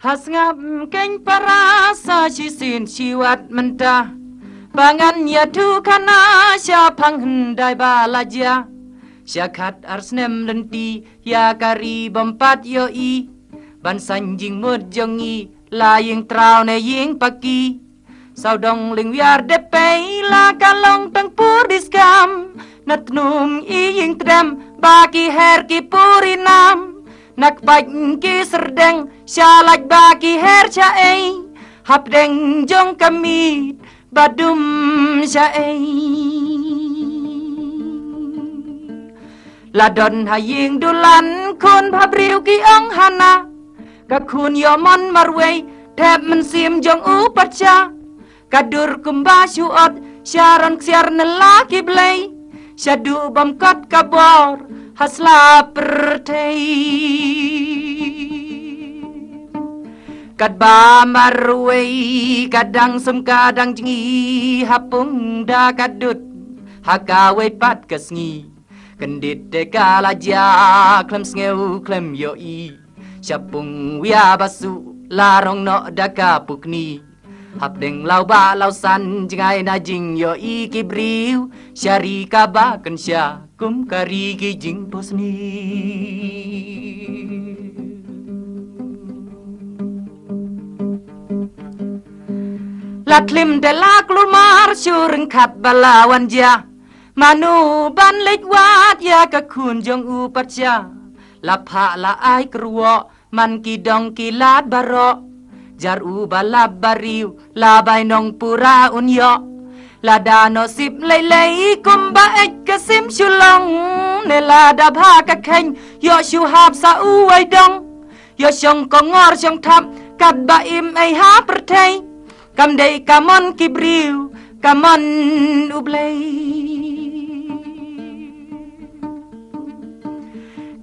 Has ngap keng para sa chisin chiwat menta Bangan ya tu kana sya panghundai balaja Syakat arsnem lenti ya kari bompat yo i Ban sanjing mud jongi la ying trao ne ying paki Sao dong ling wiar de pei la kalong tang pur diskam Nat num i ying trem baki her ki purinam Nak bạch ki serdeng shalak baki her cha ei Hap deng jong kamit badum cha ei Ladon haying dulan kun pabriu ki ang hana Ka kun yomon marway thep men sim jong u patcha Kadur kumba syuot syaron ksiar nelaki blay Syadu bamkot kabor hasla pertei Kadba marway kadang sum kadang jengi Hapung da kadut hakaway pat kasngi Kendit deka laja klem sngeu klem yoi Syapung wia basu larong no daka pukni Hap deng lau ba lau san jengai na jing yoi kibriu Syari kabakan sya kum kari ki jing posni Latlim de la klumar syureng khat balawan ja Manu ban lek wat ya ka kun jong u patja Lapha la ai kruo man ki dong ki lat baro Jar u balab bariu la bai nong pura unyo La da no sip lei lei kumba ek kasim shulong Ne la da bha ka khen yo shu hap sa u ai dong Yo shong ko ngor shong thap kat ba im ai ha pertei Kam dei kamon kibriu kamon ublei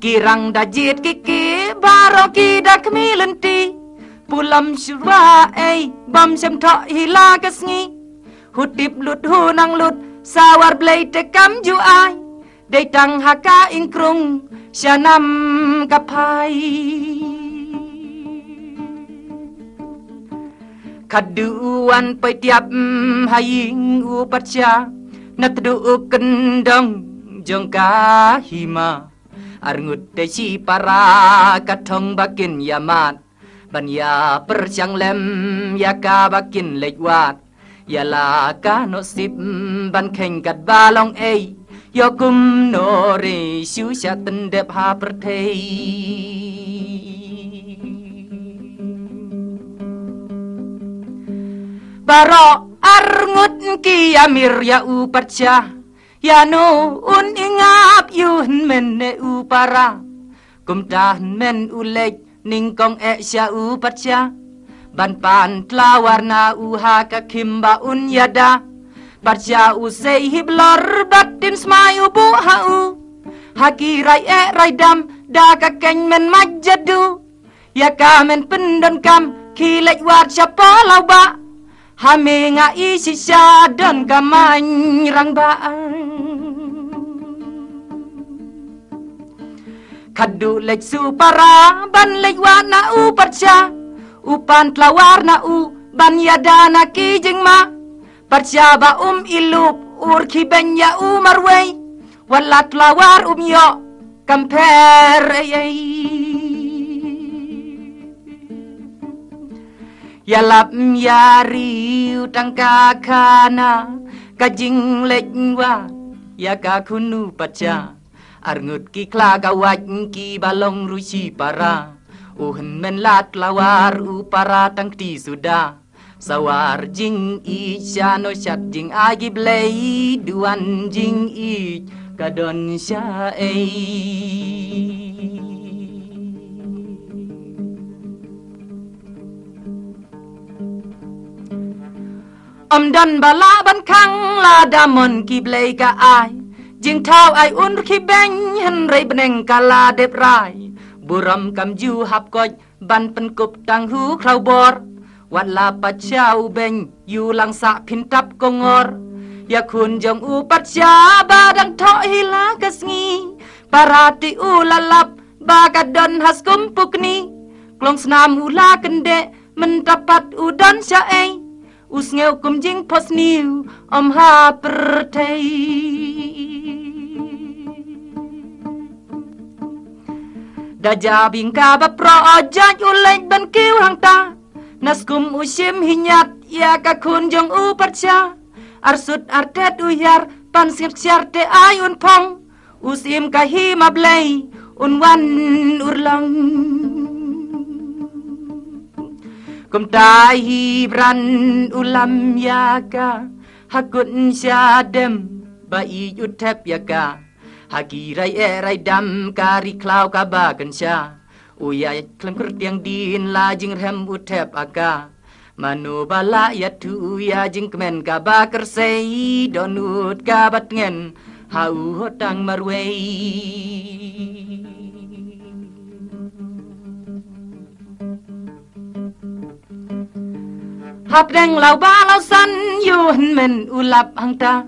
Kirang da jit kiki baro ki da kmi lenti Pulam shura ei bam sem tho hila kasngi Hutip lut hu nang lut sawar blei te kam ju ai Dei tang haka ingkrung syanam kapai Kaduan pai tiap haying u patcha Natdu kendong jong kahima Arngut te si para katong bakin yamat Banya persyang lem ya ka bakin lejwat Ya la ka no sip ban kheng kat balong ei Yo kum no re shu sha ten dep ha pertei Baro arngut ki amir ya u patcha Ya no un ingap yun men ne u para Kum tahan men u lej ning kong e sya u patcha Ban pan tlawarna u ha ka kimba un yada Patcha u sei hiblor batin smai u bu ha u Haki rai e rai dam da ka keng men majadu Ya ka men pendon kam ki lej wat sya po lau ba Hame nga isi sya don kamany rang baang Kadu lej su para ban lej wa na u patcha Upan tlawar na u ban yada na ki jing ma Patcha ba ilup ur ki ben ya u marway Wala tlawar yo kamper ay Yalap yari utang kakana Kajing lejwa Ya kakunu patcha Arngut ki klagawaj ki balong rusi para Uhen men lat lawar upara tang ti sudah Sawar jing i no syat jing agi blei Duan jing i kadon sya ei Om dan bala ban khang la damon ki blei ka ai Jing thao ai un ki beng hen rei beneng kala dep rai Buram kam ju hap koj ban pen kup tang hu klau bor Wat la patcha u beng yu lang sa pin tap kongor Ya kun jong u patcha ba dang tho hila kasngi Parati u lalap ba kadon has kumpuk ni klong senam ula kende mendapat udan syai usngeu kumjing pos niu om ha pertei daja bingka bapro ojaj ulej ban kiu hang ta naskum usim hinyat ya ka kunjong u percha arsut artet uyar pan siap syarte ayun pong usim kahi mablei unwan urlang kum tahi bran ulam yaga hakun syadem bai utep yaga hagi rai dam kari klau ka bagan sya uya klem kertiang din la jing rem utep aga manu bala ya tu ya jing kemen ka ba kersei donut ka batngen hau hotang marwei hap deng lau ba lau san yun men ulap hang ta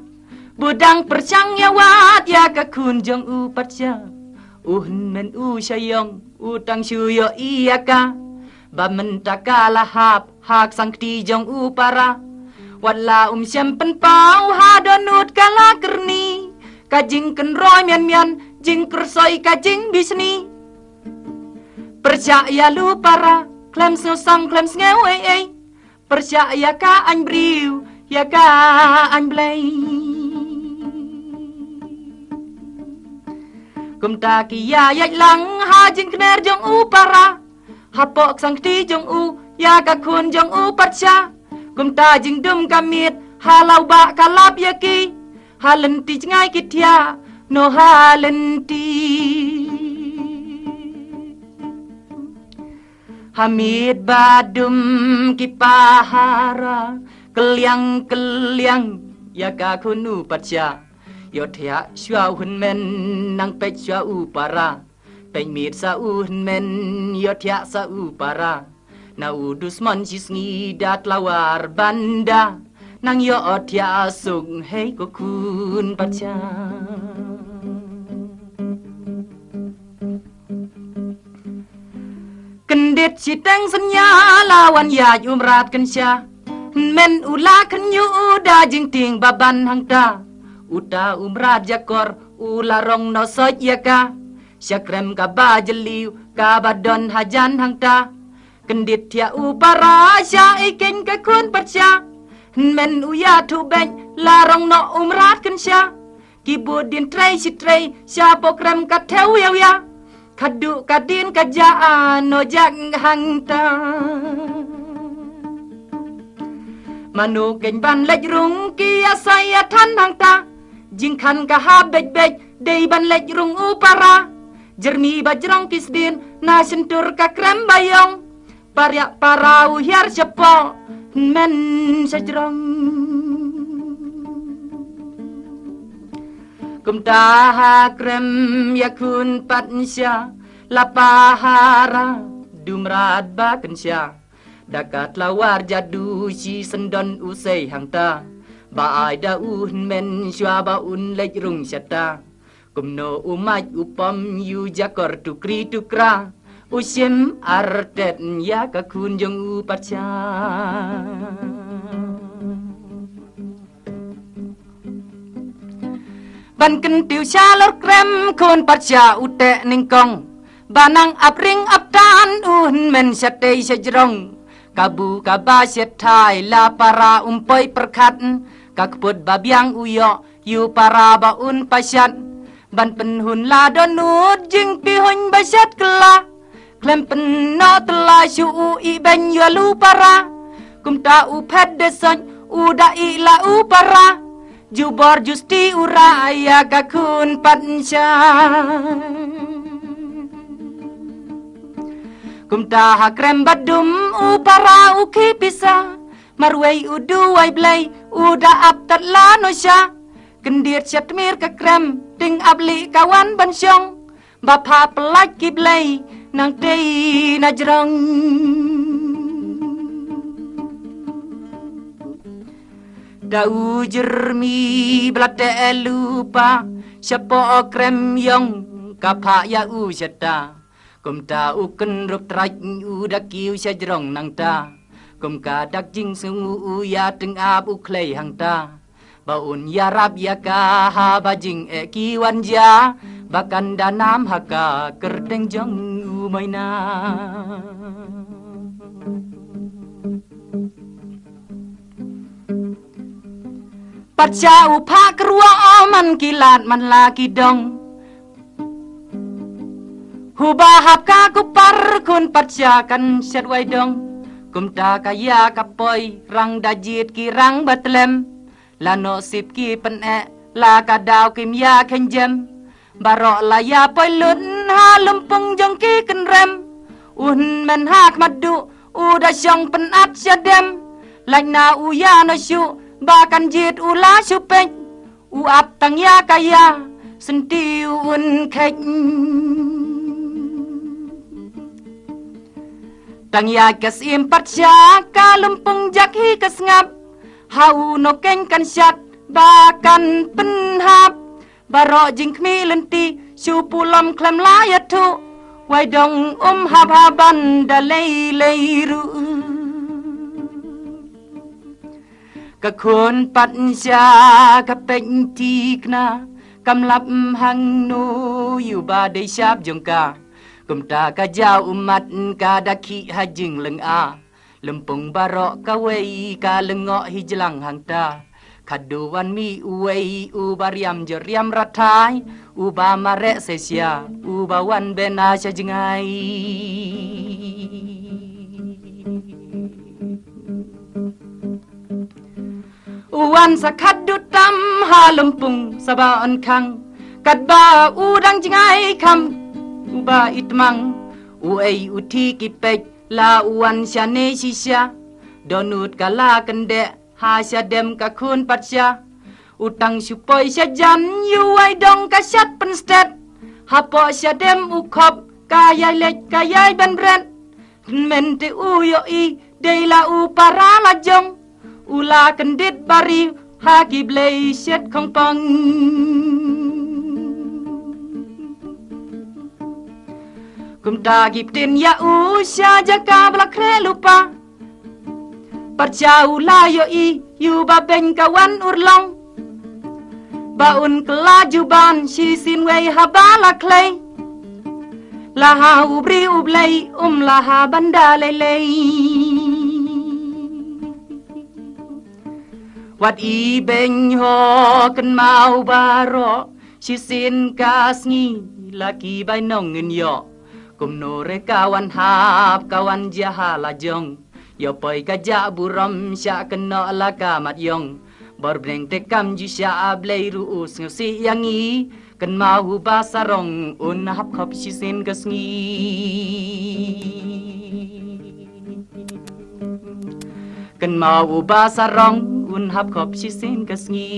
budang percang ya wat ya ka kunjong u patja men u syayong utang syuyo iya ka ba mentaka lahap hak sang ti jong u para wala syam pen pau ha donut kala kerni kajing ken roy mian jing kersoi kajing bisni percaya lu para klem sang klem ngeu ei percaya ka anh briu ya ka anh blay kum ta ki ya yai lang ha jing kner jong u para hapok sang ti jong u ya ka kun jong u patcha kum ta jing dum kamit halau ba kalap ya ki halen ti ngai kitia no halen ti hamid badum kipahara keliang ya ka kunu patcha yo thia shwa hun men nang pe shwa u para pe mit sa u hun men yo thia sa u para na u dusman sisngi dat lawar banda nang yo thia sung hei ko kun patcha kendit siteng senya lawan ya umrat kensya men ula kenyu da jing ting baban hang ta uta umrat jakor ula rong no soj yaka syakrem ka bajeliu ka badon hajan hang ta kendit tia upara sya ikin ka kun patcha men uya tu ben la rong no umrat kensya kibudin trei sitrei sya program ka theu ya kadu kadin kajaan no jang hang ta manu ken ban lej rung kia saya than hang ta jing khan ka ha bej dei ban lej rung upara jermi bajrong kisdin na sentur ka krem bayong parya parau hiar sepo men sejrong kum ta krem yakun pansya lapahara dumrat bakensya dakat lawar jadu si sendon usai hangta ba ai da un men shwa ba un lej rung syata kumno umaj upam yu jakor tukri tukra usim artet ya ka kunjung upatcha ban ken tiu sha lor krem kon patcha ute ningkong banang apring aptan un men syate sejrong kabu kaba setai la para umpoi perkat kakput babiang uyo yu para baun pasyat ban penhun la donut jing pihun basyat kela klem penno tela syu i ben yu lu para kumta u pet deson uda i la u para jubor justi uraya kakun pansya kumta hakrem badum upara uki pisa marwei udu wai blai uda aptat la nosya kendir chatmir ka krem ting abli kawan bansyong bapa pelak ki blai nang tei najrong dau jermi blate lupa syapo krem yong kapa ya u syata Kum ta uken rup trach dak kiu sia jerong nang ta. Kum ka dak jing sungu ya teng ap klei hang ta. Baun ya rap ya ka ha ba jing kiwan ja. Bakan danam haka kerdeng jong mai na. Patcha upa kerua man kilat man laki dong. Hubahap ka kupar kun patcha kan set wai dong. Kumta kaya kapoi rang dajit ki rang batlem. Lano sip ki pen la kadau kim ya kenjem. Barok la ya poi lun ha lumpung jong ki ken rem. Men hak madu uda syong pen at syadem. Lak na uya no syu bakan jit ula syupeng. Uap tang ya kaya senti kek. Tang ya kes impat sya ka lumpung jak hi kes ngap. Hau no keng kan syat bakan penhap. Barok jing kmi lenti syu pulam klem layatu. Wai dong hab haban da lei lei ru. Ka khun pat sya ka peng tik na. Kam lap hang nu yu ba dei syap jong ka. Kum ta ka jau umat ka daki hajing leng a. Lempung barok ka wei ka lengok hijlang hang ta. Kaduan mi uwei ubariam jeriam ratai. Uba marek sesia uba wan bena sya jengai. Uwan sakat dutam ha lempung sabaan kang. Kat ba udang jengai kam. Uba itmang uei uti kipek la uwan syane sisya. Donut kala kendek ha syadem ka kun patsya. Utang supoi syajan yuai dong kasyat penstet. Hapo syadem ukop kayai lek kayai benbret. Mente uyo i deila upara lajong. Ula kendit bari haki blei syet kong pang. Kum ta giptin ya usya jaka blakre lupa. Parjau la yo i yu babeng kawan urlong. Baun kelajuban si sin wei habala klei. Laha ubri ublei laha banda lelei. Wat i beng ho kan mau baro. Si sin kasngi laki bai nong ngin yo. Kum nore kawan hap kawan jahala jong. Yo poi kaja buram sya kena laka mat yong. Berbreng tekam ji sya ablei ruus ngsi yangi. Kan mau basarong hap khop si sin kasngi. Kan mau basarong hap khop si sin kasngi.